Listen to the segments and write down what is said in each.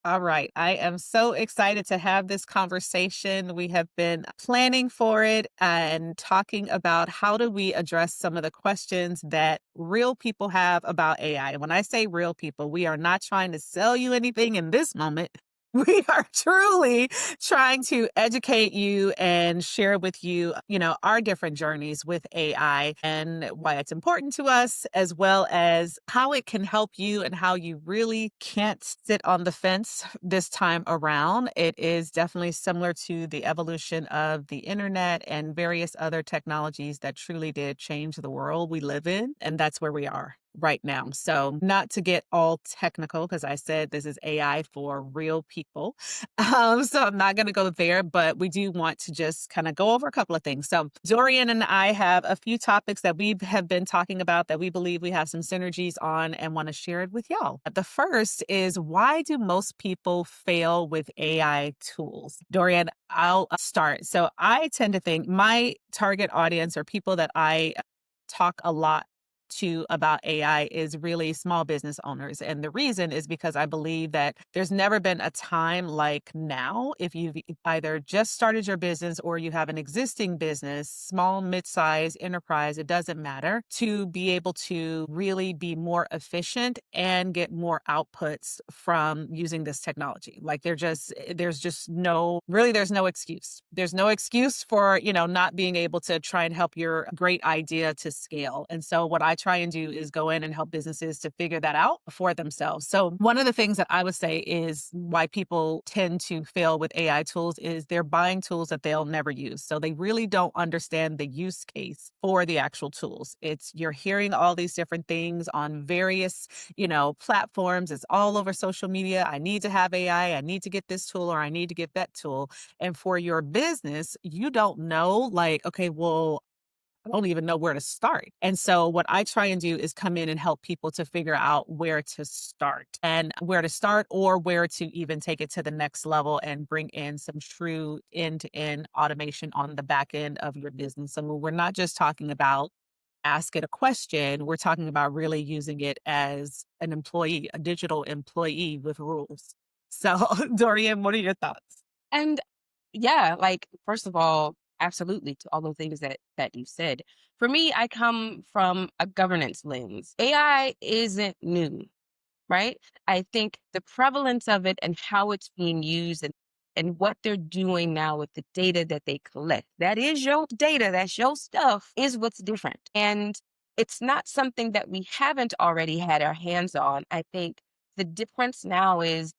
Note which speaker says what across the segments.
Speaker 1: All right. I am so excited to have this conversation. We have been planning for it and talking about how do we address some of the questions that real people have about AI. And when I say real people, we are not trying to sell you anything in this moment. We are truly trying to educate you and share with you, our different journeys with AI and why it's important to us, as well as how it can help you and how you really can't sit on the fence this time around. It is definitely similar to the evolution of the internet and various other technologies that truly did change the world we live in. And that's where we are right now. So, not to get all technical, because I said this is AI for real people. So, I'm not going to go there, but we do want to just kind of go over a couple of things. So, Dorian and I have a few topics that we have been talking about that we believe we have some synergies on and want to share it with y'all. The first is, why do most people fail with AI tools? Dorian, I'll start. So, I tend to think my target audience or people that I talk a lot to about AI is really small business owners. And the reason is because I believe that there's never been a time like now. If you've either just started your business or you have an existing business, small, mid-sized enterprise, it doesn't matter, to be able to really be more efficient and get more outputs from using this technology. Like there's just there's no excuse. There's no excuse for, not being able to try and help your great idea to scale. And so what I try and do is go in and help businesses to figure that out for themselves. So one of the things that I would say is why people tend to fail with AI tools is they're buying tools that they'll never use. So they really don't understand the use case for the actual tools. You're hearing all these different things on various, platforms. It's all over social media. I need to have AI. I need to get this tool or I need to get that tool. And for your business, you don't know, like, okay, well, I don't even know where to start. And so what I try and do is come in and help people to figure out where to start or where to even take it to the next level and bring in some true end-to-end automation on the back end of your business. So we're not just talking about ask it a question. We're talking about really using it as an employee, a digital employee with rules. So Dorian, what are your thoughts?
Speaker 2: And yeah, like first of all, absolutely to all the things that you said. For me, I come from a governance lens. AI isn't new, right? I think the prevalence of it and how it's being used and what they're doing now with the data that they collect. That is your data, that's your stuff, is what's different. And it's not something that we haven't already had our hands on. I think the difference now is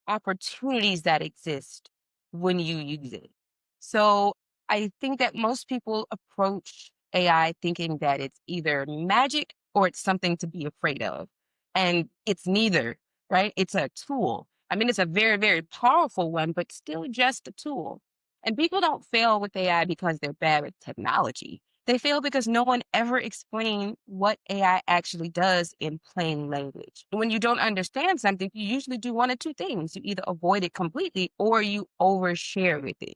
Speaker 2: opportunities that exist when you use it. So I think that most people approach AI thinking that it's either magic or it's something to be afraid of. And it's neither, right? It's a tool. I mean, it's a very, very powerful one, but still just a tool. And people don't fail with AI because they're bad with technology. They fail because no one ever explained what AI actually does in plain language. When you don't understand something, you usually do one of two things. You either avoid it completely or you overshare with it.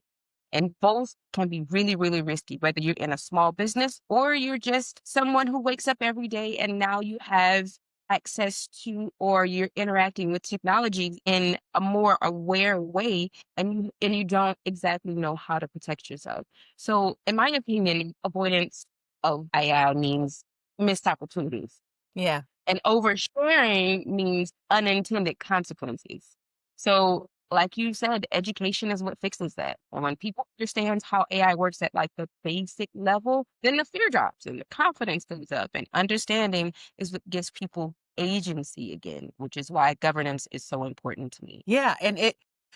Speaker 2: And both can be really, really risky, whether you're in a small business or you're just someone who wakes up every day and now you have access to or you're interacting with technology in a more aware way and you don't exactly know how to protect yourself. So in my opinion, avoidance of AI means missed opportunities.
Speaker 1: Yeah.
Speaker 2: And oversharing means unintended consequences. So, like you said, education is what fixes that. And when people understand how AI works at like the basic level, then the fear drops and the confidence goes up. And understanding is what gives people agency again, which is why governance is so important to me.
Speaker 1: Yeah, and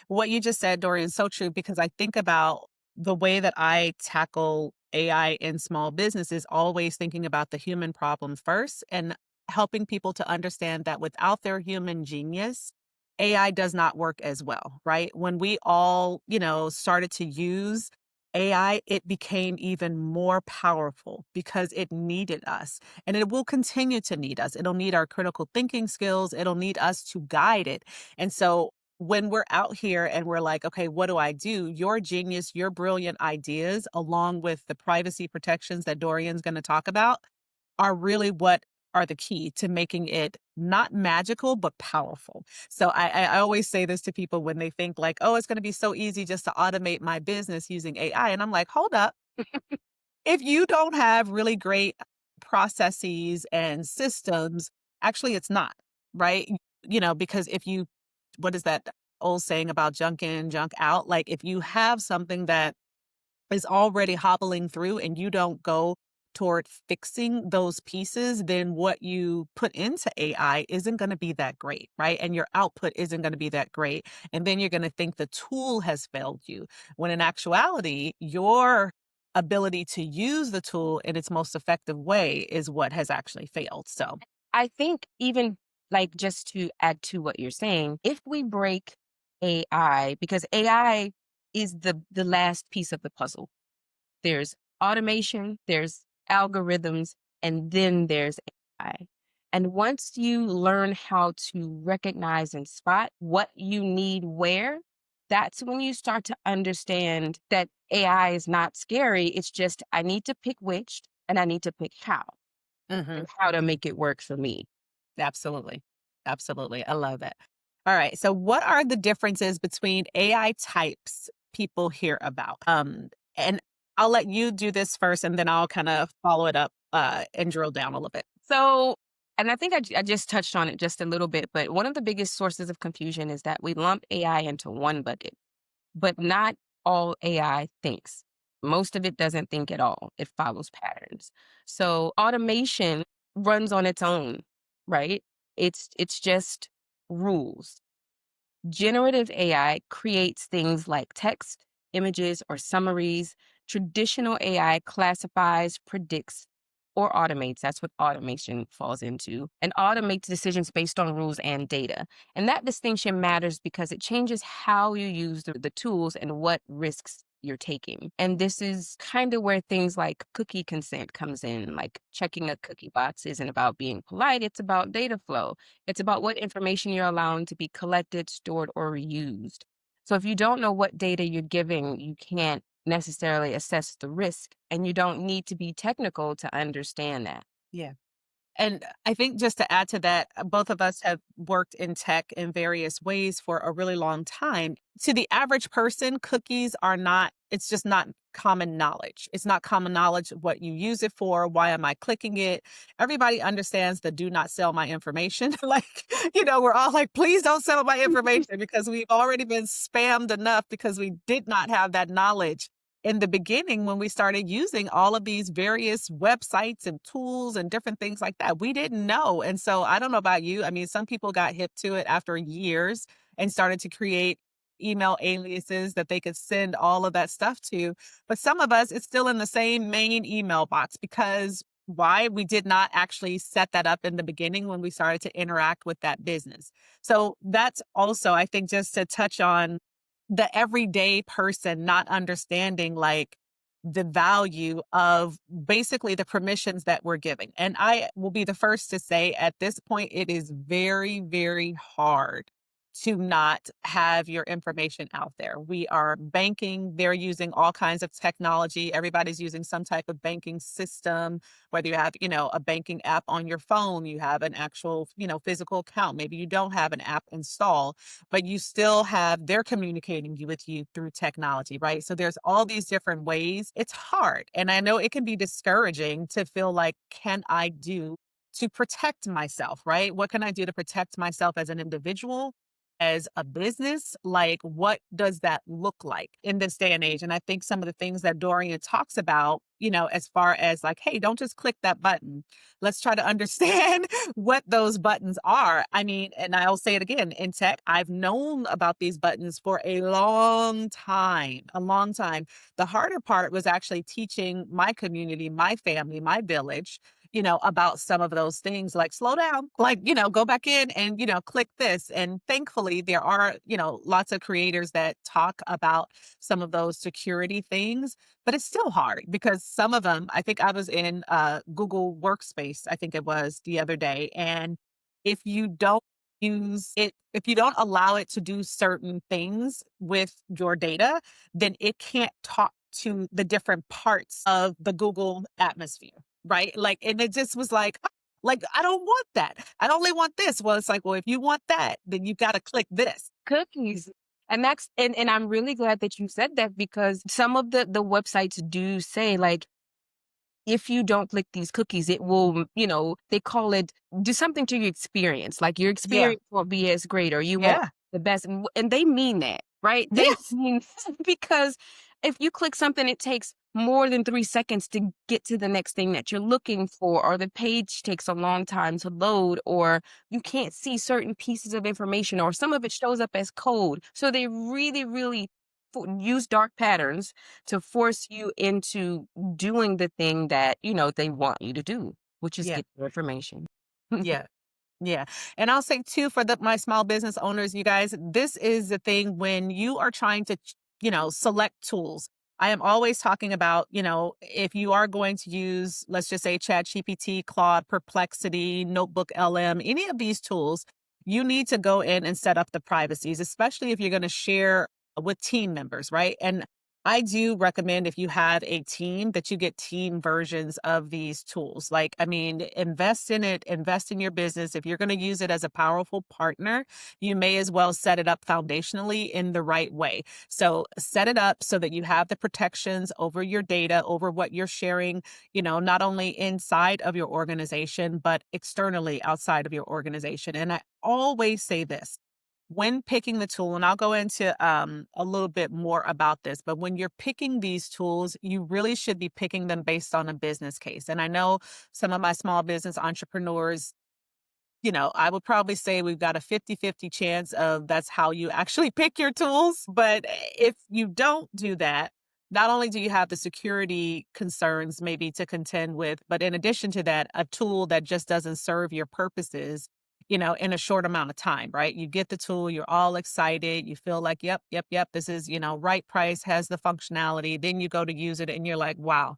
Speaker 1: what you just said, Dory, is so true because I think about the way that I tackle AI in small business is always thinking about the human problem first and helping people to understand that without their human genius, AI does not work as well, right? When we all, started to use AI, it became even more powerful because it needed us and it will continue to need us. It'll need our critical thinking skills. It'll need us to guide it. And so when we're out here and we're like, okay, what do I do? Your genius, your brilliant ideas, along with the privacy protections that Dorian's going to talk about, are really what are the key to making it not magical, but powerful. So I always say this to people when they think like, oh, it's going to be so easy just to automate my business using AI. And I'm like, hold up. If you don't have really great processes and systems, actually, it's not, right? Because if you, what is that old saying about junk in, junk out? Like, if you have something that is already hobbling through and you don't go toward fixing those pieces, then what you put into AI isn't going to be that great, right? And your output isn't going to be that great. And then you're going to think the tool has failed you, when in actuality, your ability to use the tool in its most effective way is what has actually failed. So,
Speaker 2: I think even like just to add to what you're saying, if we break AI, because AI is the last piece of the puzzle. There's automation, there's algorithms, and then there's AI. And once you learn how to recognize and spot what you need where, that's when you start to understand that AI is not scary. It's just I need to pick which and I need to pick how
Speaker 1: mhm.
Speaker 2: and how to make it work for me.
Speaker 1: Absolutely. Absolutely. I love it. All right. So, what are the differences between AI types people hear about? And I'll let you do this first, and then I'll kind of follow it up and drill down a little bit.
Speaker 2: So, and I think I just touched on it just a little bit, but one of the biggest sources of confusion is that we lump AI into one bucket, but not all AI thinks. Most of it doesn't think at all. It follows patterns. So automation runs on its own, right? It's just rules. Generative AI creates things like text, images, or summaries. Traditional AI classifies, predicts, or automates. That's what automation falls into. And automates decisions based on rules and data. And that distinction matters because it changes how you use the tools and what risks you're taking. And this is kind of where things like cookie consent comes in. Like checking a cookie box isn't about being polite, it's about data flow. It's about what information you're allowing to be collected, stored, or reused. So if you don't know what data you're giving, you can't necessarily assess the risk, and you don't need to be technical to understand that.
Speaker 1: Yeah. And I think just to add to that, both of us have worked in tech in various ways for a really long time. To the average person, cookies are not, it's just not common knowledge. It's not common knowledge what you use it for. Why am I clicking it? Everybody understands the do not sell my information. Like, we're all like, please don't sell my information because we've already been spammed enough because we did not have that knowledge in the beginning when we started using all of these various websites and tools and different things like that. We didn't know. And so I don't know about you. I mean, some people got hip to it after years and started to create email aliases that they could send all of that stuff to. But some of us, it's still in the same main email box because why? We did not actually set that up in the beginning when we started to interact with that business. So that's also, I think, just to touch on the everyday person not understanding like the value of basically the permissions that we're giving. And I will be the first to say at this point, it is very, very hard to not have your information out there. We are banking, they're using all kinds of technology. Everybody's using some type of banking system, whether you have, a banking app on your phone, you have an actual, physical account. Maybe you don't have an app installed, but you still have they're communicating with you through technology, right? So there's all these different ways. It's hard. And I know it can be discouraging to feel like, can I do to protect myself, right? What can I do to protect myself as an individual? As a business, like what does that look like in this day and age? And I think some of the things that Dorian talks about, as far as like, hey, don't just click that button. Let's try to understand what those buttons are. I mean, and I'll say it again, in tech, I've known about these buttons for a long time, a long time. The harder part was actually teaching my community, my family, my village, about some of those things like slow down, like, go back in and, click this. And thankfully, there are, lots of creators that talk about some of those security things, but it's still hard because some of them, I think I was in Google Workspace, I think it was the other day. And if you don't use it, if you don't allow it to do certain things with your data, then it can't talk to the different parts of the Google atmosphere. Right? Like, and it just was like, Like, I don't want that. I only want this. Well, it's like, well, if you want that, then you got to click this.
Speaker 2: Cookies. And and I'm really glad that you said that because some of the websites do say like if you don't click these cookies, it will, they call it do something to your experience. Like your
Speaker 1: Yeah.
Speaker 2: experience won't be as great or you won't
Speaker 1: Yeah.
Speaker 2: the best. And they mean that, right? They
Speaker 1: Yes.
Speaker 2: mean because if you click something, it takes more than 3 seconds to get to the next thing that you're looking for, or the page takes a long time to load, or you can't see certain pieces of information, or some of it shows up as code. So they really, really use dark patterns to force you into doing the thing that, they want you to do, which is
Speaker 1: Yeah.
Speaker 2: get the information.
Speaker 1: Yeah. Yeah. And I'll say too for my small business owners, you guys, this is the thing when you are trying to, select tools. I am always talking about, if you are going to use, let's just say ChatGPT, Claude, Perplexity, Notebook LM, any of these tools, you need to go in and set up the privacies, especially if you're going to share with team members, right? And I do recommend if you have a team that you get team versions of these tools. Like, I mean, invest in it, invest in your business. If you're going to use it as a powerful partner, you may as well set it up foundationally in the right way. So, set it up so that you have the protections over your data, over what you're sharing, not only inside of your organization, but externally outside of your organization. And I always say this when picking the tool, and I'll go into a little bit more about this, but when you're picking these tools, you really should be picking them based on a business case. And I know some of my small business entrepreneurs, I would probably say we've got a 50-50 chance of that's how you actually pick your tools. But if you don't do that, not only do you have the security concerns maybe to contend with, but in addition to that, a tool that just doesn't serve your purposes, in a short amount of time, right? You get the tool, you're all excited, you feel like, yep, yep, yep, this is, right price, has the functionality. Then you go to use it and you're like, wow,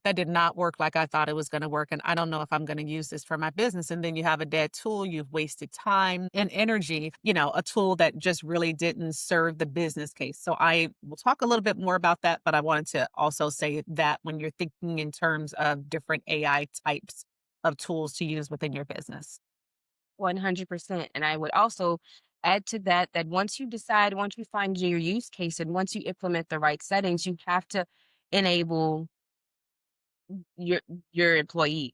Speaker 1: that did not work like I thought it was going to work. And I don't know if I'm going to use this for my business. And then you have a dead tool. You've wasted time and energy, a tool that just really didn't serve the business case. So I will talk a little bit more about that. But I wanted to also say that when you're thinking in terms of different AI types of tools to use within your business.
Speaker 2: 100%. And I would also add to that that once you find your use case and once you implement the right settings, you have to enable your your employees.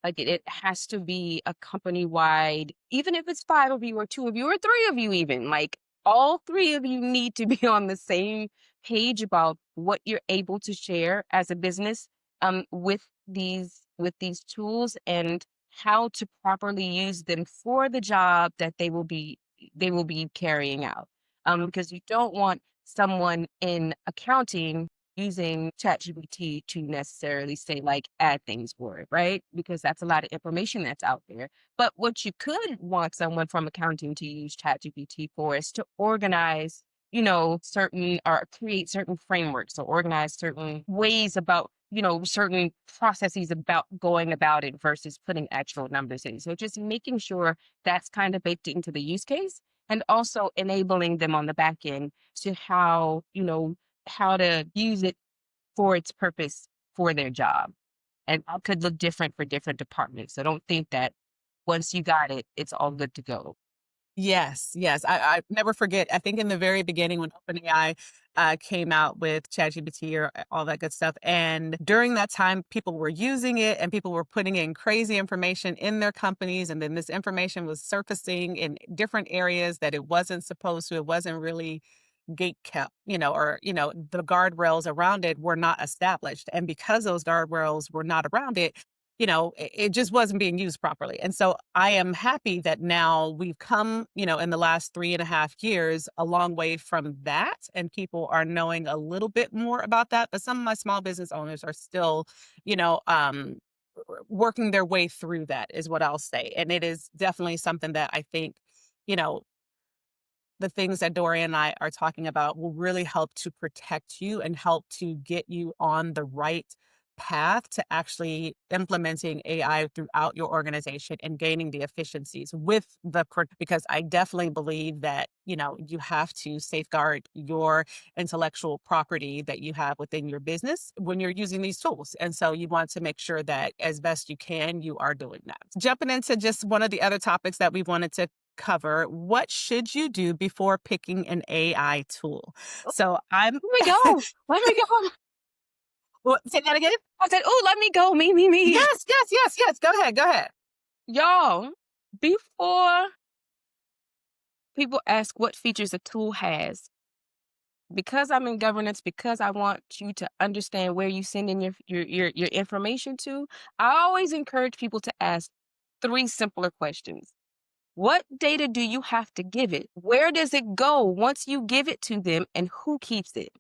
Speaker 2: Like it has to be a company wide, even if it's 5 of you or 2 of you or 3 of you, even like all 3 of you need to be on the same page about what you're able to share as a business with these tools and how to properly use them for the job that they will be carrying out. Because you don't want someone in accounting using ChatGPT to necessarily say like add things for it, right? Because that's a lot of information that's out there. But what you could want someone from accounting to use ChatGPT for is to organize, certain or create certain frameworks or organize certain ways about, certain processes about going about it versus putting actual numbers in. So just making sure that's kind of baked into the use case and also enabling them on the back end to how to use it for its purpose for their job. And that could look different for different departments. So don't think that once you got it, it's all good to go.
Speaker 1: Yes, yes. I never forget. I think in the very beginning when OpenAI came out with ChatGPT or all that good stuff, and during that time, people were using it and people were putting in crazy information in their companies, and then this information was surfacing in different areas that it wasn't supposed to. It wasn't really gate kept, or, the guardrails around it were not established. And because those guardrails were not around it, it just wasn't being used properly. And so I am happy that now we've come, in the last 3.5 years, a long way from that. And people are knowing a little bit more about that. But some of my small business owners are still, you know, um, working their way through that, is what I'll say. And it is definitely something that I think, you know, the things that Dory and I are talking about will really help to protect you and help to get you on the right path to actually implementing AI throughout your organization and gaining the efficiencies with because I definitely believe that, you have to safeguard your intellectual property that you have within your business when you're using these tools. And so you want to make sure that as best you can, you are doing that. Jumping into just one of the other topics that we wanted to cover, what should you do before picking an AI tool?
Speaker 2: Oh,
Speaker 1: So I'm
Speaker 2: let me go. Let me go.
Speaker 1: say that again?
Speaker 2: I said, "Oh, let me go. Me."
Speaker 1: Yes, yes, yes, yes. Go ahead. Go ahead.
Speaker 2: Y'all, before people ask what features a tool has, because I'm in governance, because I want you to understand where you send in your information to, I always encourage people to ask 3 simpler questions. What data do you have to give it? Where does it go once you give it to them, and who keeps it?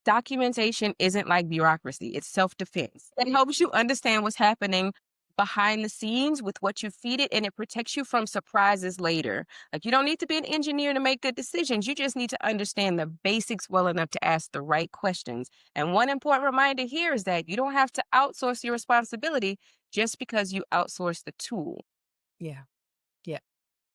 Speaker 2: Documentation isn't like bureaucracy, it's self defense. It helps you understand what's happening behind the scenes with what you feed it, and it protects you from surprises later. Like, you don't need to be an engineer to make good decisions. You just need to understand the basics well enough to ask the right questions. And one important reminder here is that you don't have to outsource your responsibility just because you outsource the tool.
Speaker 1: Yeah. Yeah.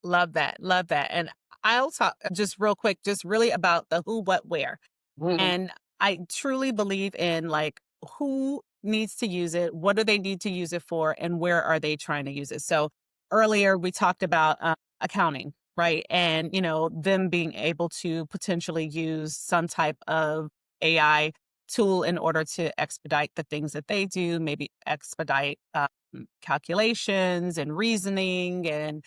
Speaker 1: Love that. Love that. And I'll talk just real quick, just really about the who, what, where.
Speaker 2: Mm.
Speaker 1: And I truly believe in like who needs to use it, what do they need to use it for, and where are they trying to use it. So earlier we talked about accounting, right? And, them being able to potentially use some type of AI tool in order to expedite the things that they do, maybe expedite calculations and reasoning and,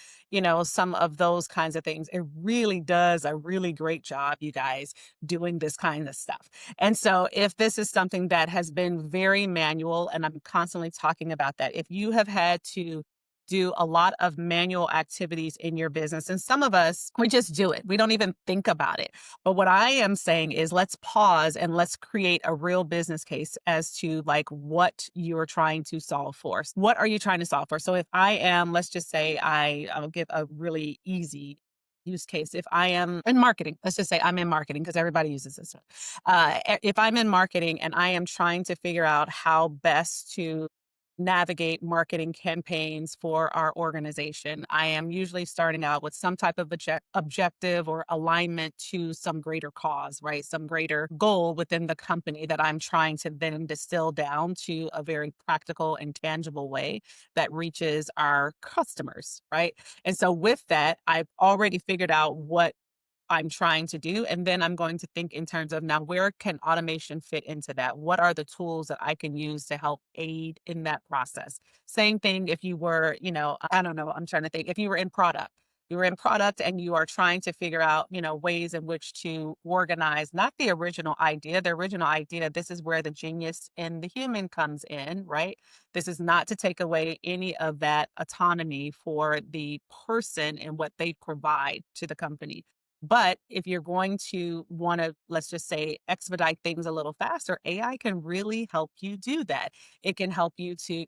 Speaker 1: some of those kinds of things. It really does a really great job, you guys, doing this kind of stuff. And so if this is something that has been very manual, and I'm constantly talking about that, if you have had to do a lot of manual activities in your business, and some of us, we just do it. We don't even think about it. But what I am saying is let's pause and let's create a real business case as to like what you're trying to solve for. What are you trying to solve for? So if I am, let's just say I'll give a really easy use case. If I am in marketing, let's just say I'm in marketing because everybody uses this one. If I'm in marketing and I am trying to figure out how best to navigate marketing campaigns for our organization, I am usually starting out with some type of objective or alignment to some greater cause, right? Some greater goal within the company that I'm trying to then distill down to a very practical and tangible way that reaches our customers, right? And so with that, I've already figured out what I'm trying to do. And then I'm going to think in terms of now, where can automation fit into that? What are the tools that I can use to help aid in that process? Same thing if you were, I don't know, I'm trying to think. If you were in product, you were in product and you are trying to figure out, ways in which to organize, not the original idea. The original idea, this is where the genius in the human comes in, right? This is not to take away any of that autonomy for the person and what they provide to the company. But if you're going to want to, let's just say, expedite things a little faster, AI can really help you do that. It can help you to,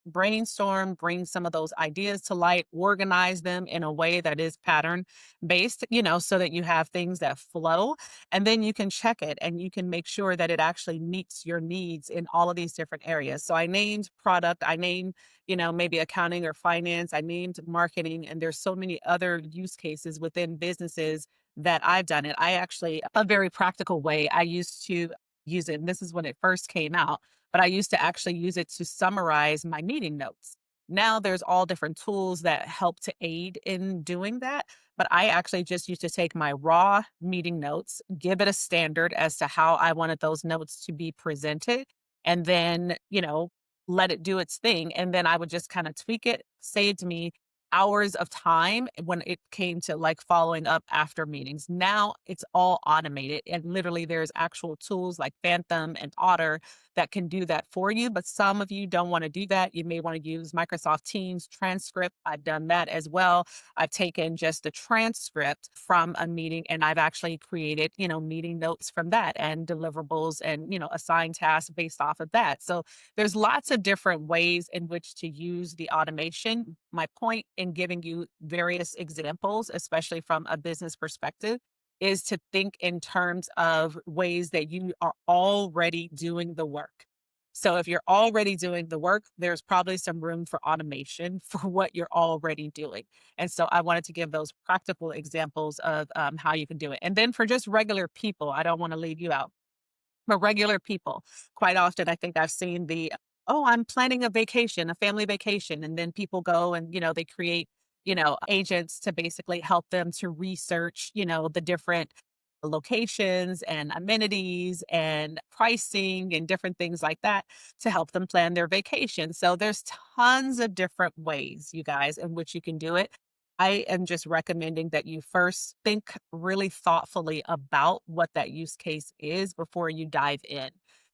Speaker 1: brainstorm, bring some of those ideas to light, organize them in a way that is pattern based, so that you have things that flow. And then you can check it and you can make sure that it actually meets your needs in all of these different areas. So I named product, I named maybe accounting or finance. I named marketing, and there's so many other use cases within businesses that I've done it. I actually, a very practical way, I used to use it. And this is when it first came out, but I used to actually use it to summarize my meeting notes. Now there's all different tools that help to aid in doing that. But I actually just used to take my raw meeting notes, give it a standard as to how I wanted those notes to be presented, and then, let it do its thing. And then I would just kind of tweak it, saved me hours of time when it came to like following up after meetings. Now it's all automated and literally there's actual tools like Phantom and Otter that can do that for you. But some of you don't want to do that. You may want to use Microsoft Teams transcript. I've done that as well. I've taken just the transcript from a meeting and I've actually created, meeting notes from that and deliverables and, assigned tasks based off of that. So there's lots of different ways in which to use the automation. My point in giving you various examples, especially from a business perspective, is to think in terms of ways that you are already doing the work. So if you're already doing the work, there's probably some room for automation for what you're already doing. And so I wanted to give those practical examples of how you can do it. And then for just regular people, I don't want to leave you out. For regular people, quite often, I think I've seen "Oh, I'm planning a vacation, a family vacation," and then people go and, they create, agents to basically help them to research, the different locations and amenities and pricing and different things like that to help them plan their vacation. So there's tons of different ways, you guys, in which you can do it. I am just recommending that you first think really thoughtfully about what that use case is before you dive in.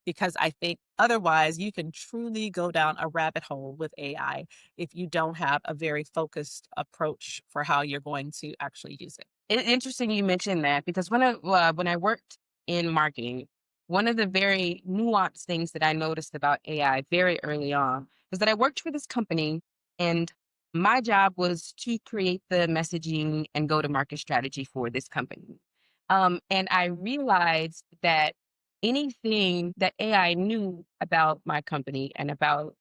Speaker 1: Because I think otherwise you can truly go down a rabbit hole with AI if you don't have a very focused approach for how you're going to actually use it.
Speaker 2: Interesting you mentioned that because when I worked in marketing, one of the very nuanced things that I noticed about AI very early on was that I worked for this company and my job was to create the messaging and go to market strategy for this company. And I realized that anything that AI knew about my company and about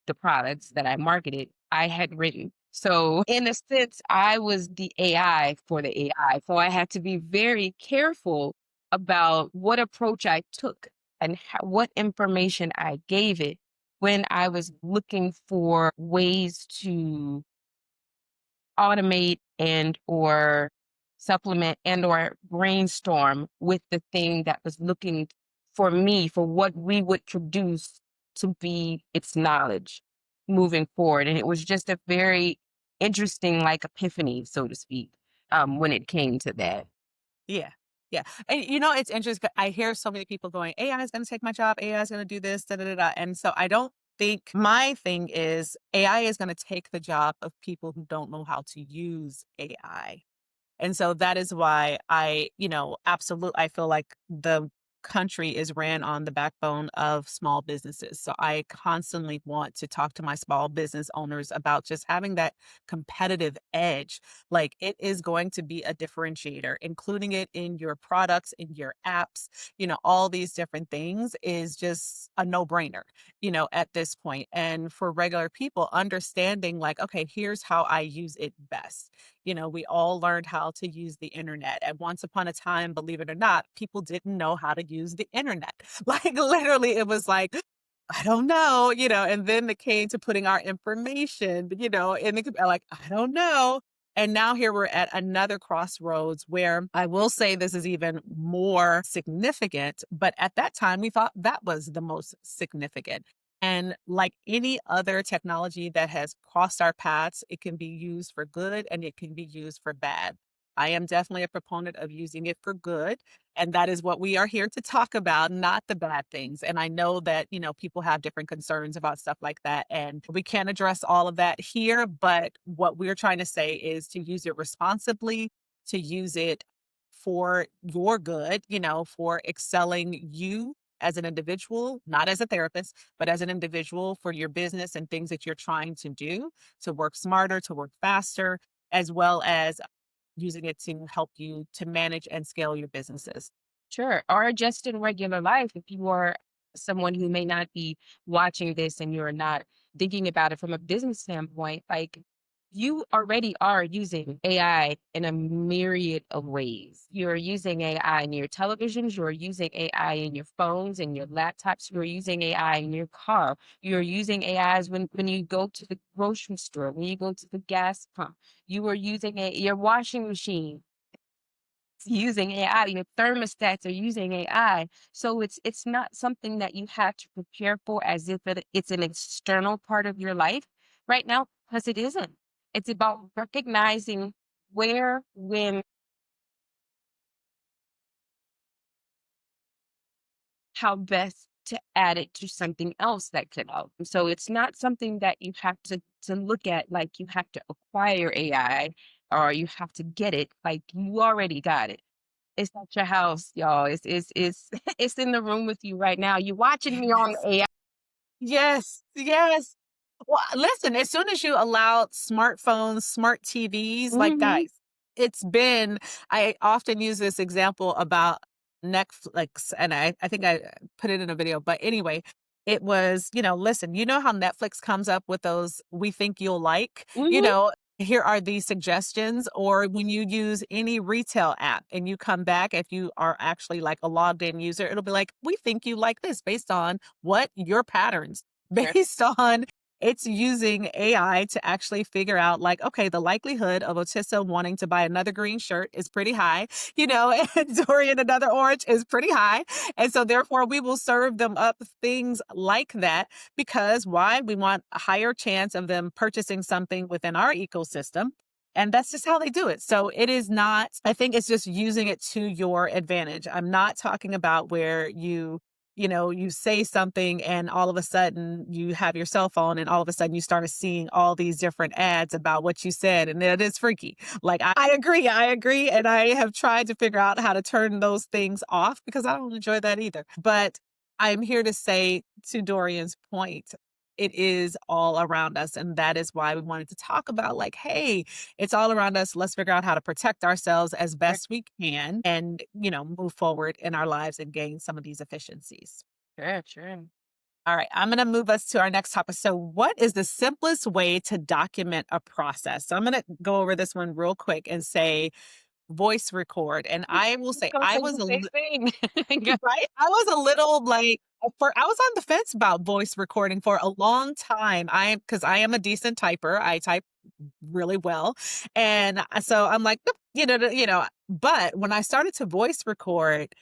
Speaker 2: the products that I marketed, I had written. So in a sense, I was the AI for the AI. So I had to be very careful about what approach I took and what information I gave it when I was looking for ways to automate and or supplement and or brainstorm with the thing that was looking for me for what we would produce to be its knowledge moving forward. And it was just a very interesting like epiphany, so to speak, when it came to that.
Speaker 1: Yeah. Yeah. And it's interesting. I hear so many people going, AI is going to take my job. AI is going to do this. Da, da, da, da. And so I don't think my thing is AI is going to take the job of people who don't know how to use AI. And so that is why absolutely, I feel like the country is ran on the backbone of small businesses. So I constantly want to talk to my small business owners about just having that competitive edge. Like it is going to be a differentiator, including it in your products, in your apps, all these different things is just a no brainer, at this point. And for regular people, understanding like, okay, here's how I use it best. We all learned how to use the internet. And once upon a time, believe it or not, people didn't know how to use the internet. Like literally, it was like, I don't know, and then it came to putting our information, in the like, I don't know. And now here we're at another crossroads where I will say this is even more significant, but at that time we thought that was the most significant. And like any other technology that has crossed our paths, it can be used for good and it can be used for bad. I am definitely a proponent of using it for good. And that is what we are here to talk about, not the bad things. And I know that, people have different concerns about stuff like that. And we can't address all of that here. But what we're trying to say is to use it responsibly, to use it for your good, for excelling you as an individual, not as a therapist, but as an individual for your business and things that you're trying to do to work smarter, to work faster, as well as using it to help you to manage and scale your businesses.
Speaker 2: Sure. Or just in regular life, if you are someone who may not be watching this and you're not thinking about it from a business standpoint, like you already are using AI in a myriad of ways. You're using AI in your televisions, you're using AI in your phones and your laptops, you're using AI in your car, you're using AIs when you go to the grocery store, when you go to the gas pump, you are using your washing machine using AI, your thermostats are using AI. So it's not something that you have to prepare for as if it's an external part of your life right now, because it isn't. It's about recognizing where, when, how best to add it to something else that could help. So it's not something that you have to look at like you have to acquire AI or you have to get it. Like you already got it. It's at your house, y'all. It's it's in the room with you right now. You watching me on
Speaker 1: Yes.
Speaker 2: AI.
Speaker 1: Yes. Yes. Well, listen, as soon as you allow smartphones, smart TVs, like
Speaker 2: Mhm.
Speaker 1: guys, it's been, I often use this example about Netflix, and I think I put it in a video, but anyway, it was, listen, you know how Netflix comes up with those "we think you'll like,"
Speaker 2: Mhm.
Speaker 1: here are these suggestions, or when you use any retail app and you come back, if you are actually like a logged in user, it'll be like, "We think you like this based on what your patterns,"
Speaker 2: Sure.
Speaker 1: based on it's using AI to actually figure out like, okay, the likelihood of Otissa wanting to buy another green shirt is pretty high, and Dorian another orange is pretty high. And so therefore we will serve them up things like that because why? We want a higher chance of them purchasing something within our ecosystem. And that's just how they do it. So it is not, I think it's just using it to your advantage. I'm not talking about where you say something and all of a sudden you have your cell phone and all of a sudden you started seeing all these different ads about what you said. And it is freaky. Like, I agree. I agree. And I have tried to figure out how to turn those things off because I don't enjoy that either. But I'm here to say, to Dorian's point, it is all around us. And that is why we wanted to talk about, like, hey, it's all around us. Let's figure out how to protect ourselves as
Speaker 2: Sure,
Speaker 1: best we can and, move forward in our lives and gain some of these efficiencies.
Speaker 2: sure, sure.
Speaker 1: All right, I'm going to move us to our next topic. So, what is the simplest way to document a process? So, I'm going to go over this one real quick and say voice record. And
Speaker 2: I
Speaker 1: I will
Speaker 2: was
Speaker 1: say,
Speaker 2: gonna say the same thing. Yeah.
Speaker 1: right? I was a little like, I was on the fence about voice recording for a long time. Because I am a decent typer. I type really well. And so I'm like, "Nope," but when I started to voice record,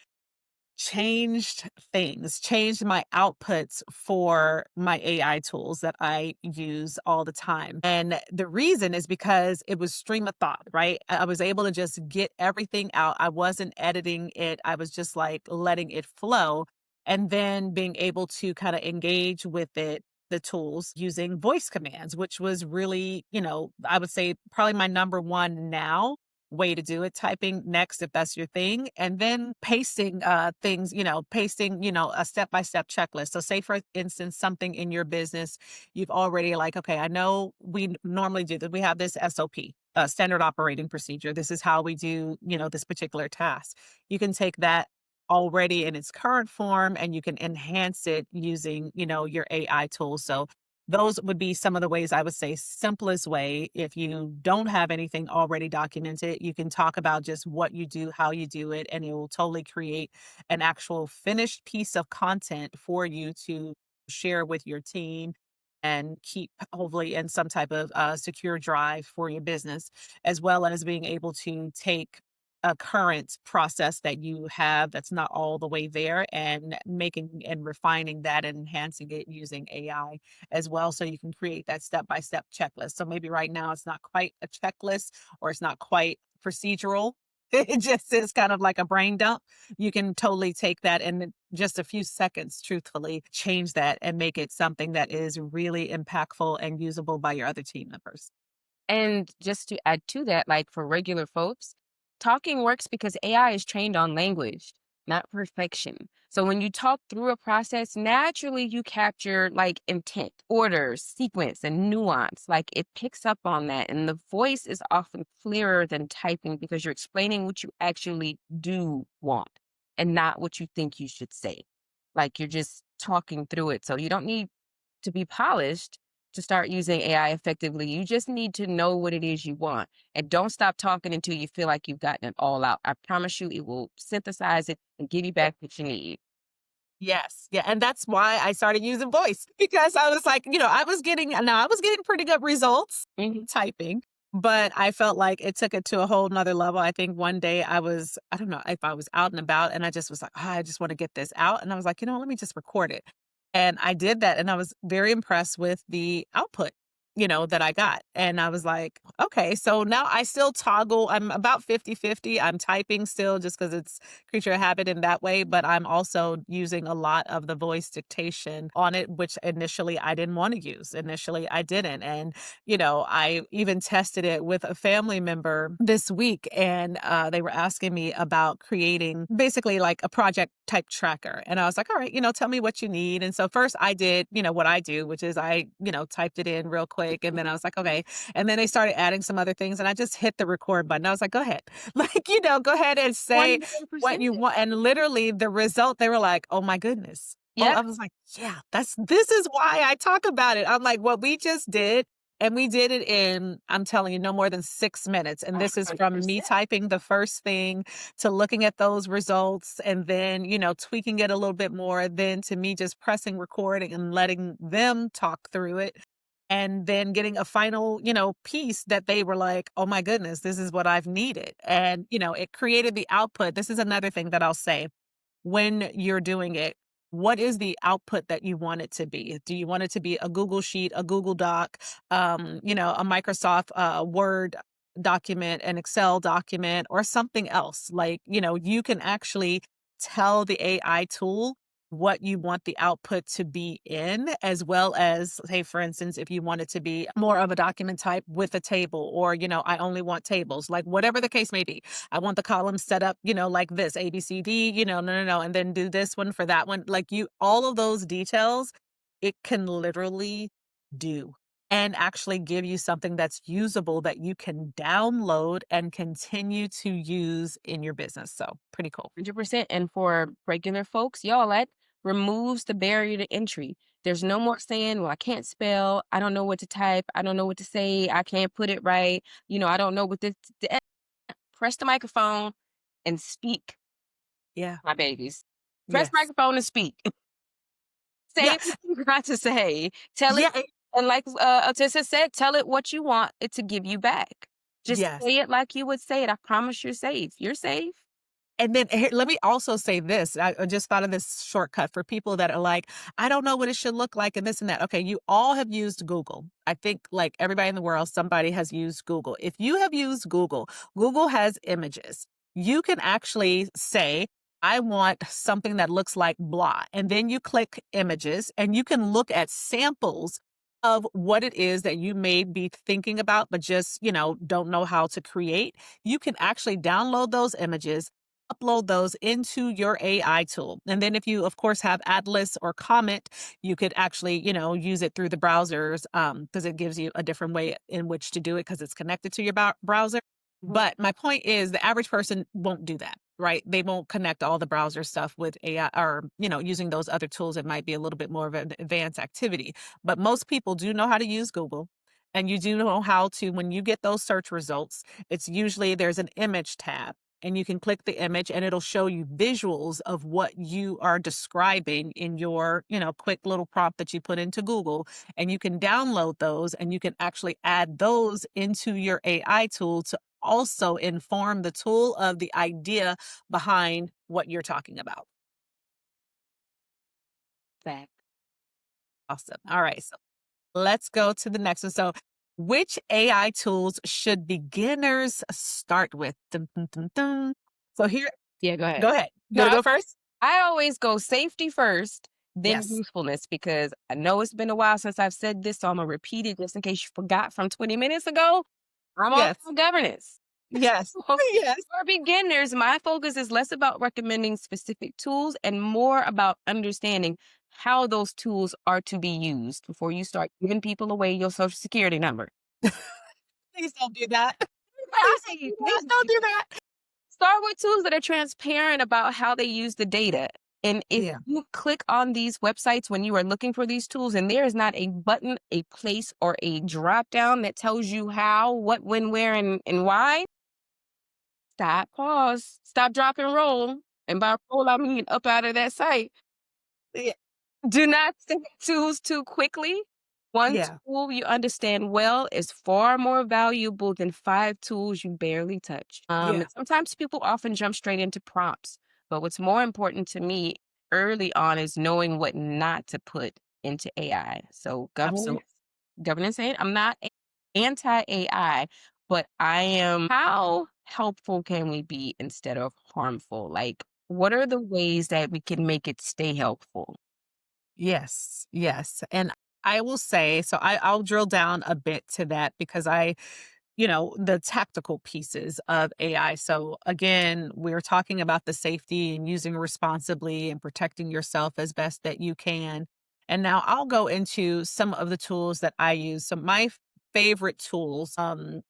Speaker 1: changed my outputs for my AI tools that I use all the time. And the reason is because it was stream of thought, right? I was able to just get everything out. I wasn't editing it. I was just like letting it flow and then being able to kind of engage with it, the tools using voice commands, which was really, I would say probably my number one now way to do it, typing next if that's your thing, and then pasting things, pasting, a step-by-step checklist. So say for instance, something in your business, you've already like, okay, I know we normally do that. We have this SOP, standard operating procedure. This is how we do, this particular task. You can take that already in its current form and you can enhance it using, your AI tools. So those would be some of the ways I would say simplest way. If you don't have anything already documented, you can talk about just what you do, how you do it, and it will totally create an actual finished piece of content for you to share with your team and keep hopefully in some type of secure drive for your business, as well as being able to take a current process that you have that's not all the way there and making and refining that and enhancing it using AI as well. So you can create that step by step checklist. So maybe right now it's not quite a checklist or it's not quite procedural. It just is kind of like a brain dump. You can totally take that and in just a few seconds, truthfully, change that and make it something that is really impactful and usable by your other team members.
Speaker 2: And just to add to that, like for regular folks, talking works because AI is trained on language, not perfection. So when you talk through a process, naturally you capture like intent, order, sequence, and nuance. Like it picks up on that. And the voice is often clearer than typing because you're explaining what you actually do want and not what you think you should say. Like you're just talking through it. So you don't need to be polished to start using AI effectively. You just need to know what it is you want and don't stop talking until you feel like you've gotten it all out. I promise you, it will synthesize it and give you back what you need.
Speaker 1: Yes. Yeah. And that's why I started using voice because I was like, I was getting pretty good results
Speaker 2: Mhm.
Speaker 1: typing, but I felt like it took it to a whole nother level. I think one day I don't know if I was out and about and I just was like, I just want to get this out. And I was like, let me just record it. And I did that and I was very impressed with the output, that I got. And I was like, okay, so now I still toggle. I'm about 50-50. I'm typing still just because it's creature of habit in that way, but I'm also using a lot of the voice dictation on it, which initially I didn't want to use. Initially, I didn't. And, I even tested it with a family member this week, and they were asking me about creating basically like a project type tracker. And I was like, all right, tell me what you need. And so first I did, what I do, which is I, typed it in real quick. And then I was like, okay. And then they started adding some other things, and I just hit the record button. I was like, go ahead. Like, go ahead and say what
Speaker 2: 100%.
Speaker 1: you want. And literally the result, they were like, "Oh my goodness." Oh,
Speaker 2: Yep.
Speaker 1: I was like, "Yeah, this is why I talk about it." I'm like, "What we just did," and we did it in, I'm telling you, no more than 6 minutes, and this is from me
Speaker 2: 100%.
Speaker 1: typing the first thing to looking at those results and then, tweaking it a little bit more, then to me just pressing record and letting them talk through it, and then getting a final, piece that they were like, "Oh my goodness, this is what I've needed." And, it created the output. This is another thing that I'll say when you're doing it, what is the output that you want it to be? Do you want it to be a Google Sheet, a Google Doc, a Microsoft Word document, an Excel document, or something else? Like, you can actually tell the AI tool what you want the output to be in, as well as, say, for instance, if you want it to be more of a document type with a table, or, I only want tables, like whatever the case may be. I want the columns set up, like this, A, B, C, D, no, no, no. And then do this one for that one. Like all of those details, it can literally do and actually give you something that's usable that you can download and continue to use in your business. So pretty cool.
Speaker 2: 100%. And for regular folks, y'all, that removes the barrier to entry. There's no more saying, well, I can't spell. I don't know what to type. I don't know what to say. I can't put it right. I don't know what this. Press the microphone and speak,
Speaker 1: Yeah.
Speaker 2: my babies. Press
Speaker 1: Yes.
Speaker 2: microphone and speak.
Speaker 1: Yeah.
Speaker 2: Say what you got to say. Tell it,
Speaker 1: Yeah.
Speaker 2: and like Atissa said, tell it what you want it to give you back. Just
Speaker 1: Yes.
Speaker 2: say it like you would say it. I promise you're safe. You're safe.
Speaker 1: And then here, let me also say this. I just thought of this shortcut for people that are like, I don't know what it should look like and this and that. Okay, you all have used Google. I think like everybody in the world, somebody has used Google. If you have used Google, Google has images. You can actually say, I want something that looks like blah. And then you click images and you can look at samples of what it is that you may be thinking about, but just, don't know how to create. You can actually download those images, upload those into your AI tool. And then if you, of course, have Atlas or Comet, you could actually, use it through the browsers because it gives you a different way in which to do it because it's connected to your browser.
Speaker 2: Mhm.
Speaker 1: But my point is the average person won't do that, right? They won't connect all the browser stuff with AI or, using those other tools. It might be a little bit more of an advanced activity. But most people do know how to use Google. And you do know how to, when you get those search results, it's usually there's an image tab and you can click the image and it'll show you visuals of what you are describing in your, quick little prompt that you put into Google. And you can download those and you can actually add those into your AI tool to also inform the tool of the idea behind what you're talking about.
Speaker 2: Fact.
Speaker 1: Awesome. All right. So let's go to the next one. So, which AI tools should beginners start with? Dun, dun, dun, dun. So, here,
Speaker 2: Yeah, go
Speaker 1: go
Speaker 2: ahead.
Speaker 1: ahead. You
Speaker 2: No,
Speaker 1: want to go first?
Speaker 2: I always go safety first, then
Speaker 1: Yes.
Speaker 2: usefulness because I know it's been a while since I've said this, so I'm gonna repeat it just in case you forgot from 20 minutes ago. I'm all
Speaker 1: Yes.
Speaker 2: about governance.
Speaker 1: Yes.
Speaker 2: So,
Speaker 1: Yes.
Speaker 2: for beginners, my focus is less about recommending specific tools and more about understanding how those tools are to be used before you start giving people away your social security number.
Speaker 1: Please don't do that. Please don't
Speaker 2: Right.
Speaker 1: do that. Don't do that.
Speaker 2: Start with tools that are transparent about how they use the data. And if
Speaker 1: Yeah.
Speaker 2: you click on these websites when you are looking for these tools, and there is not a button, a place, or a drop down that tells you how, what, when, where, and why, stop, pause, stop, drop, and roll. And by roll, I mean up out of that site.
Speaker 1: Yeah.
Speaker 2: Do not stick tools too quickly. One
Speaker 1: Yeah.
Speaker 2: tool you understand well is far more valuable than five tools you barely touch.
Speaker 1: Yeah.
Speaker 2: Sometimes people often jump straight into prompts, but what's more important to me early on is knowing what not to put into AI. So
Speaker 1: Absolutely.
Speaker 2: governance ain't. I'm not anti AI, but I am. How helpful can we be instead of harmful? Like, what are the ways that we can make it stay helpful?
Speaker 1: Yes. Yes. And I will say, so I'll drill down a bit to that because the tactical pieces of AI. So again, we're talking about the safety and using responsibly and protecting yourself as best that you can. And now I'll go into some of the tools that I use. So my favorite tools, and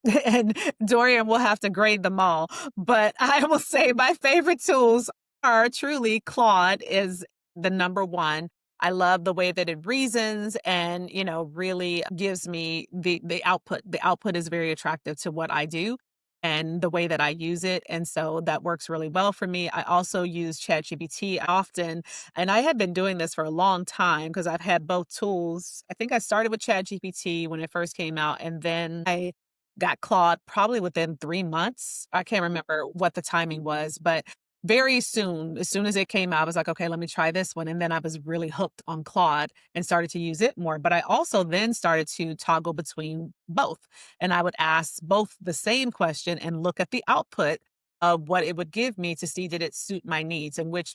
Speaker 1: Dorian will have to grade them all, but I will say my favorite tools are truly Claude is the number one. I love the way that it reasons and, really gives me the output. The output is very attractive to what I do and the way that I use it. And so that works really well for me. I also use ChatGPT often, and I had been doing this for a long time because I've had both tools. I think I started with ChatGPT when it first came out, and then I got Claude probably within 3 months. I can't remember what the timing was, but very soon, as soon as it came out, I was like, okay, let me try this one. And then I was really hooked on Claude and started to use it more. But I also then started to toggle between both. And I would ask both the same question and look at the output of what it would give me to see did it suit my needs and which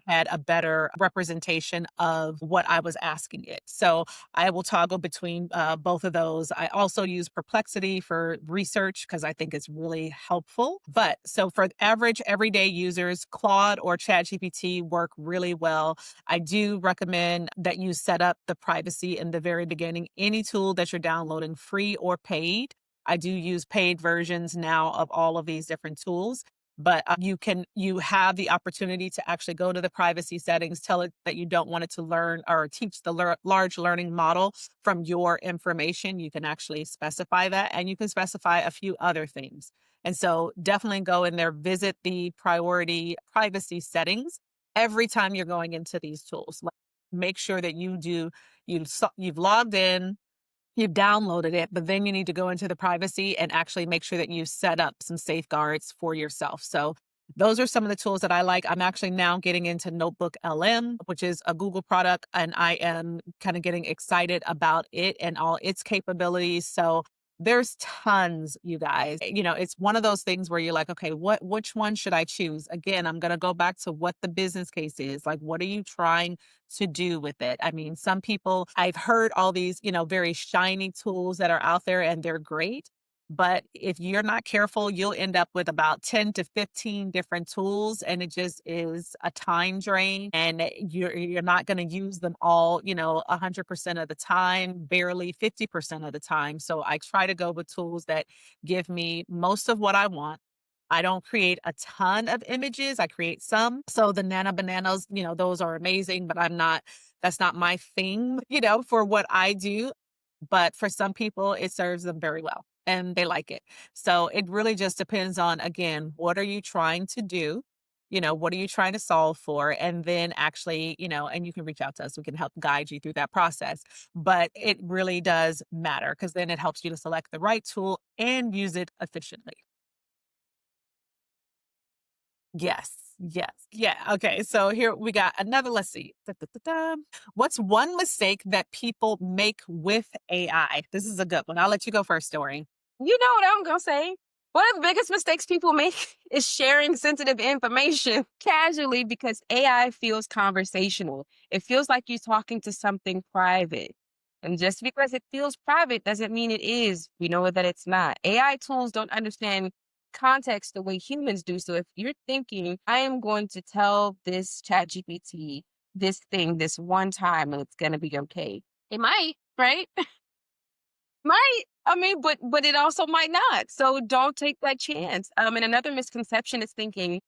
Speaker 1: had a better representation of what I was asking it. So I will toggle between both of those. I also use Perplexity for research because I think it's really helpful. But so for average everyday users, Claude or ChatGPT work really well. I do recommend that you set up the privacy in the very beginning. Any tool that you're downloading, free or paid. I do use paid versions now of all of these different tools, but you have the opportunity to actually go to the privacy settings, tell it that you don't want it to learn or teach the large learning model from your information. You can actually specify that, and you can specify a few other things. And so definitely go in there, visit the priority privacy settings every time you're going into these tools. Like, make sure that you've logged in, you've downloaded it, but then you need to go into the privacy and actually make sure that you set up some safeguards for yourself. So those are some of the tools that I like. I'm actually now getting into Notebook LM, which is a Google product, and I am kind of getting excited about it and all its capabilities. So there's tons, you guys. It's one of those things where you're like, okay, which one should I choose? Again, I'm going to go back to what the business case is. Like, what are you trying to do with it? I mean, some people, I've heard all these, very shiny tools that are out there and they're great. But if you're not careful, you'll end up with about 10 to 15 different tools, and it just is a time drain. And you're not going to use them all, 100% of the time, barely 50% of the time. So I try to go with tools that give me most of what I want. I don't create a ton of images. I create some. So the Nana Bananas, those are amazing, but that's not my thing, for what I do. But for some people, it serves them very well and they like it. So it really just depends on, again, what are you trying to do? What are you trying to solve for? And then actually, and you can reach out to us. We can help guide you through that process. But it really does matter because then it helps you to select the right tool and use it efficiently. Yes. Yes. Yeah. Okay. So here we got another. Let's see. Da, da, da, da. What's one mistake that people make with AI? This is a good one. I'll let you go first, Story.
Speaker 2: You know what I'm gonna say? One of the biggest mistakes people make is sharing sensitive information casually because AI feels conversational. It feels like you're talking to something private. And just because it feels private doesn't mean it is. We know that it's not. AI tools don't understand context the way humans do. So if you're thinking, I am going to tell this chat GPT this thing this one time and it's gonna be okay. It might, right? Might. I mean, but it also might not. So don't take that chance. And another misconception is thinking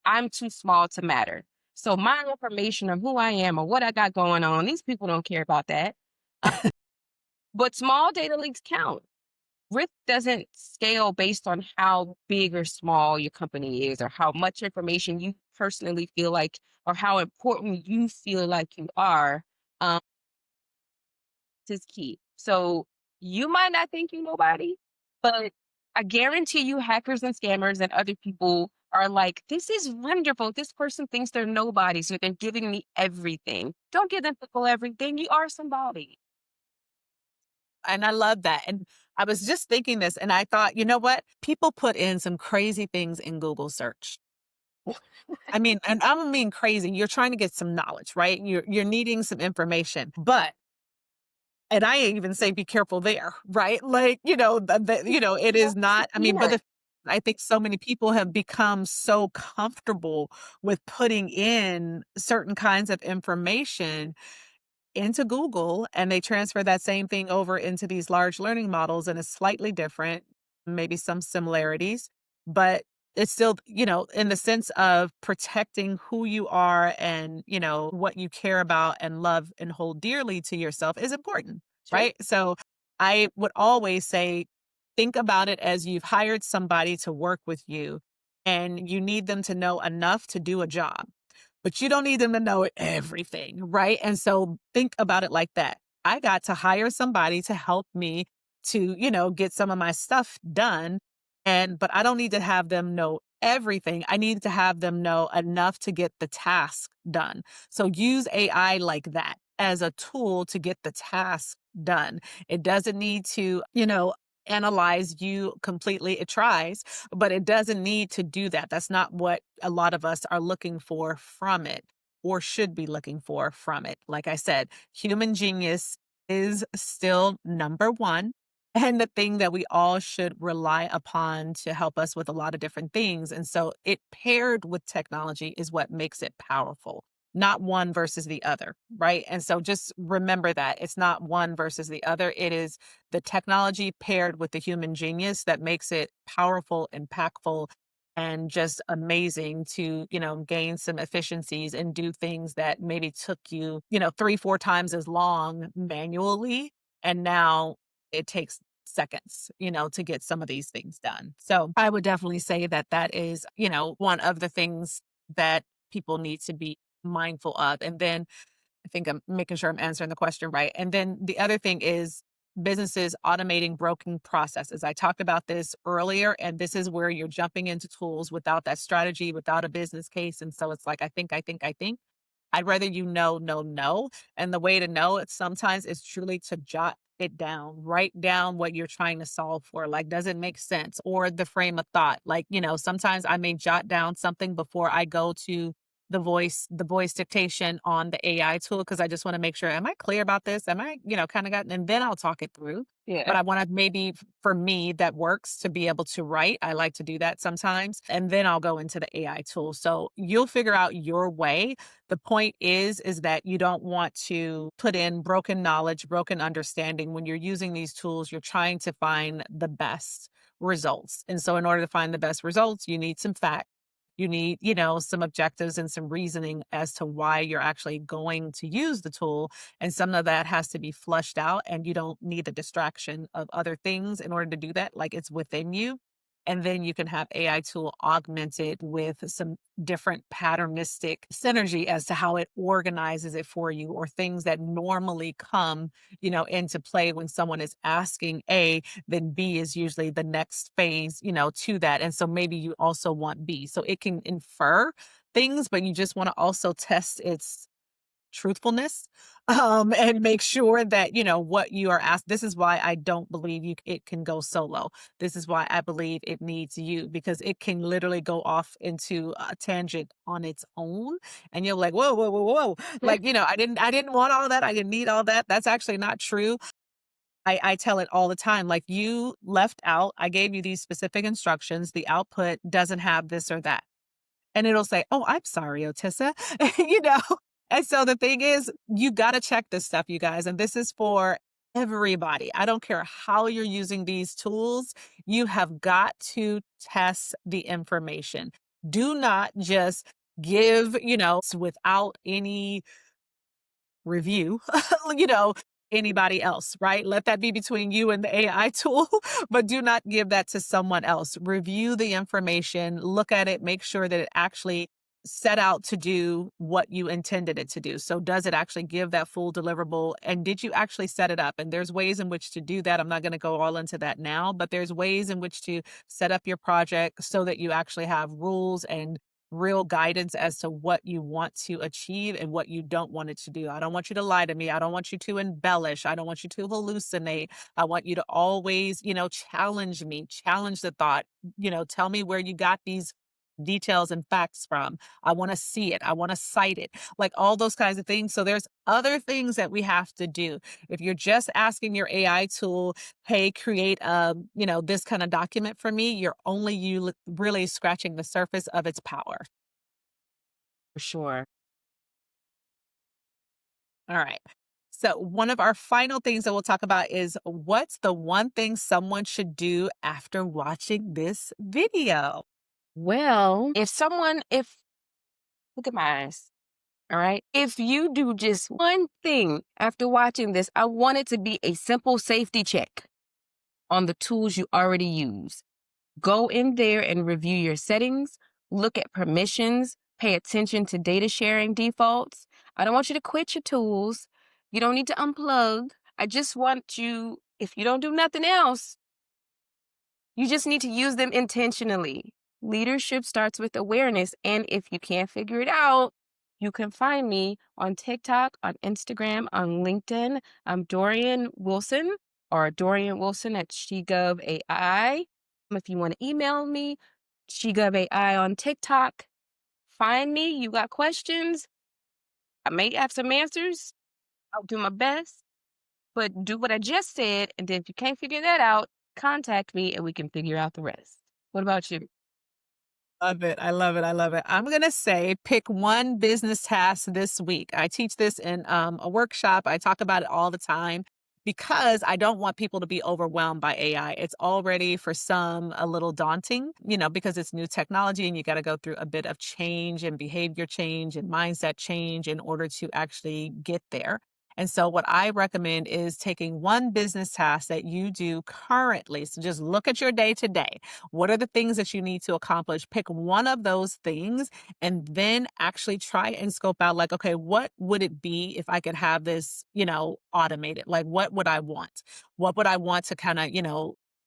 Speaker 2: I'm too small to matter. So my information of who I am or what I got going on, these people don't care about that. Uh, but small data leaks count. Risk doesn't scale based on how big or small your company is or how much information you personally feel like or how important you feel like you are. Um, is key. So you might not think you're nobody, but I guarantee you hackers and scammers and other people are like, this is wonderful. This person thinks they're nobody, so they're giving me everything. Don't give them people everything. You are somebody.
Speaker 1: And I love that. And I was just thinking this and I thought, you know what? People put in some crazy things in Google search. I mean, and I don't mean crazy. You're trying to get some knowledge, right? You're needing some information. But and I even say be careful there, right? Like, it is not, I mean, but
Speaker 2: Yeah.
Speaker 1: I think so many people have become so comfortable with putting in certain kinds of information into Google, and they transfer that same thing over into these large learning models, and it's slightly different, maybe some similarities, but it's still, in the sense of protecting who you are and, what you care about and love and hold dearly to yourself is important,
Speaker 2: Sure.
Speaker 1: right? So I would always say, think about it as you've hired somebody to work with you and you need them to know enough to do a job, but you don't need them to know everything, right? And so think about it like that. I got to hire somebody to help me to, get some of my stuff done. But I don't need to have them know everything. I need to have them know enough to get the task done. So use AI like that as a tool to get the task done. It doesn't need to, analyze you completely. It tries, but it doesn't need to do that. That's not what a lot of us are looking for from it or should be looking for from it. Like I said, human genius is still number one and the thing that we all should rely upon to help us with a lot of different things. And so it paired with technology is what makes it powerful, not one versus the other, right? And so just remember that it's not one versus the other. It is the technology paired with the human genius that makes it powerful, impactful, and just amazing to, gain some efficiencies and do things that maybe took you, three, four times as long manually. And now it takes seconds, to get some of these things done. So I would definitely say that that is, one of the things that people need to be mindful of. And then I think I'm making sure I'm answering the question right. And then the other thing is businesses automating broken processes. I talked about this earlier, and this is where you're jumping into tools without that strategy, without a business case. And so it's like, I think. I'd rather know. And the way to know it sometimes is truly to jot it down, write down what you're trying to solve for. Like, does it make sense? Or the frame of thought. Like, sometimes I may jot down something before I go to the voice dictation on the AI tool because I just want to make sure, am I clear about this? Am I, kind of gotten, and then I'll talk it through.
Speaker 2: Yeah.
Speaker 1: But I want to maybe for me that works to be able to write. I like to do that sometimes. And then I'll go into the AI tool. So you'll figure out your way. The point is that you don't want to put in broken knowledge, broken understanding. When you're using these tools, you're trying to find the best results. And so in order to find the best results, you need some facts. You need, some objectives and some reasoning as to why you're actually going to use the tool. And some of that has to be flushed out, and you don't need the distraction of other things in order to do that. Like, it's within you. And then you can have AI tool augmented with some different patternistic synergy as to how it organizes it for you, or things that normally come, into play when someone is asking A, then B is usually the next phase, to that. And so maybe you also want B. So it can infer things, but you just want to also test its truthfulness, and make sure that, what you are asked. This is why I don't believe it can go solo. This is why I believe it needs you, because it can literally go off into a tangent on its own. And you're like, whoa, whoa, whoa, whoa. Like, I didn't want all that. I didn't need all that. That's actually not true. I tell it all the time. Like, you left out, I gave you these specific instructions. The output doesn't have this or that. And it'll say, "Oh, I'm sorry, Otissa." You know? And so the thing is, you gotta check this stuff, you guys, and this is for everybody. I don't care how you're using these tools, you have got to test the information. Do not just give, without any review, you know, anybody else, right? Let that be between you and the AI tool, but do not give that to someone else. Review the information, look at it, make sure that it actually set out to do what you intended it to do. So does it actually give that full deliverable, and did you actually set it up? And there's ways in which to do that. I'm not going to go all into that now, but there's ways in which to set up your project so that you actually have rules and real guidance as to what you want to achieve and what you don't want it to do. I don't want you to lie to me. I don't want you to embellish. I don't want you to hallucinate. I want you to always, challenge me, challenge the thought, tell me where you got these details and facts from. I want to see it. I want to cite it, like all those kinds of things. So there's other things that we have to do. If you're just asking your AI tool, hey, create this kind of document for me, you're only really scratching the surface of its power.
Speaker 2: For sure.
Speaker 1: All right. So one of our final things that we'll talk about is, what's the one thing someone should do after watching this video?
Speaker 2: Well, if look at my eyes. All right. If you do just one thing after watching this, I want it to be a simple safety check on the tools you already use. Go in there and review your settings, look at permissions, pay attention to data sharing defaults. I don't want you to quit your tools. You don't need to unplug. I just want you, if you don't do nothing else, you just need to use them intentionally. Leadership starts with awareness. And if you can't figure it out, you can find me on TikTok, on Instagram, on LinkedIn. I'm Dorian Wilson or Dorian Wilson at SheGovAI. If you want to email me, SheGovAI on TikTok. Find me. You got questions? I may have some answers. I'll do my best, but do what I just said. And then if you can't figure that out, contact me and we can figure out the rest. What about you?
Speaker 1: Love it. I love it. I love it. I'm going to say pick one business task this week. I teach this in a workshop. I talk about it all the time because I don't want people to be overwhelmed by AI. It's already for some a little daunting, because it's new technology and you got to go through a bit of change and behavior change and mindset change in order to actually get there. And so, what I recommend is taking one business task that you do currently. So, just look at your day to day. What are the things that you need to accomplish? Pick one of those things and then actually try and scope out like, okay, what would it be if I could have this, automated? Like, what would I want? What would I want to kind of,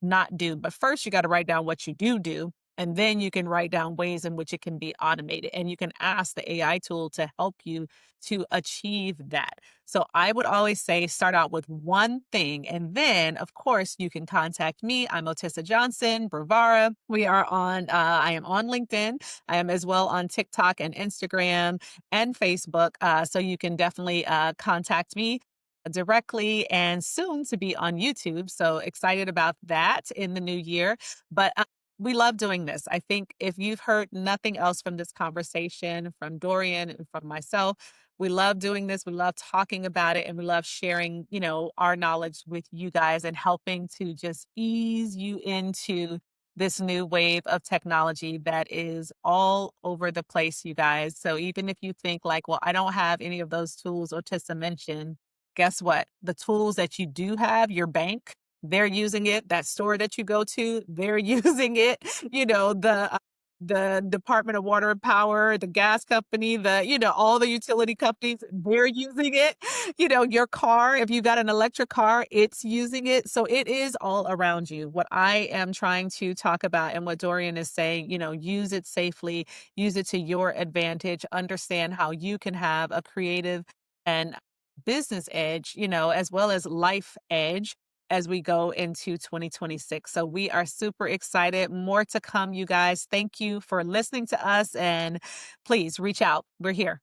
Speaker 1: not do? But first, you got to write down what you do. And then you can write down ways in which it can be automated. And you can ask the AI tool to help you to achieve that. So I would always say start out with one thing. And then, of course, you can contact me. I'm Otissa Johnson, Brevara. I am on LinkedIn. I am as well on TikTok and Instagram and Facebook. So you can definitely contact me directly and soon to be on YouTube. So excited about that in the new year. But we love doing this. I think if you've heard nothing else from this conversation, from Dorian and from myself, we love doing this. We love talking about it and we love sharing, our knowledge with you guys and helping to just ease you into this new wave of technology that is all over the place, you guys. So even if you think like, well, I don't have any of those tools or to mention, guess what? The tools that you do have, your bank, they're using it. That store that you go to, they're using it. The Department of Water and Power, the gas company, all the utility companies, they're using it. Your car, if you got an electric car, it's using it. So it is all around you. What I am trying to talk about and what Dorian is saying, use it safely, use it to your advantage, understand how you can have a creative and business edge, as well as life edge as we go into 2026. So we are super excited. More to come, you guys. Thank you for listening to us and please reach out. We're here.